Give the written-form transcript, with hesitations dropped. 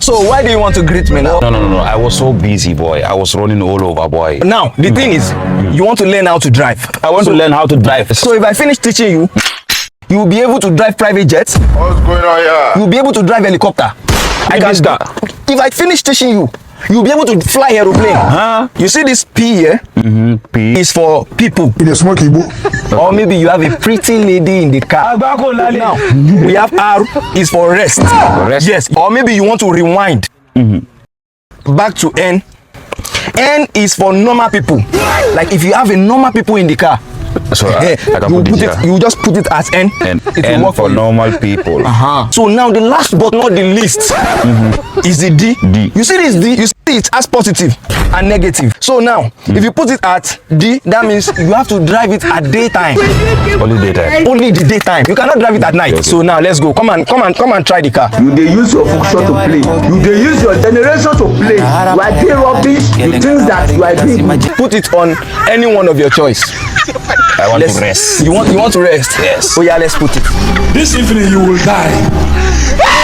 So why do you want to greet me now? No. I was so busy, boy. I was running all over, boy. Now, the thing is, you want to learn how to drive. I want to learn how to drive. So if I finish teaching you, you will be able to drive private jets. What's going on here? You will be able to drive helicopter. I can that. If I finish teaching you, you'll be able to fly aeroplane. You see this P here? P is for people. Or maybe you have a pretty lady in the car. Now, we have R is for rest. Rest. Yes. Or maybe you want to rewind. Back to N. N is for normal people. Like if you have a normal people in the car, So I can put it here. you just put it as N. It will N work for you. normal people. So now the last but not the least is the D. D. You see this D, you see it as positive and negative. So now if you put it at D, that means you have to drive it at daytime. Only daytime. Only the daytime. You cannot drive it at night. Okay. So now let's go. Come and try the car. You dey use your function to play. You dey use your generation to play. You are doing rubbish. You think that you are doing. Put it on any one of your choice. I want to rest. You want to rest? Yes. Oh yeah, let's put it. This evening you will die.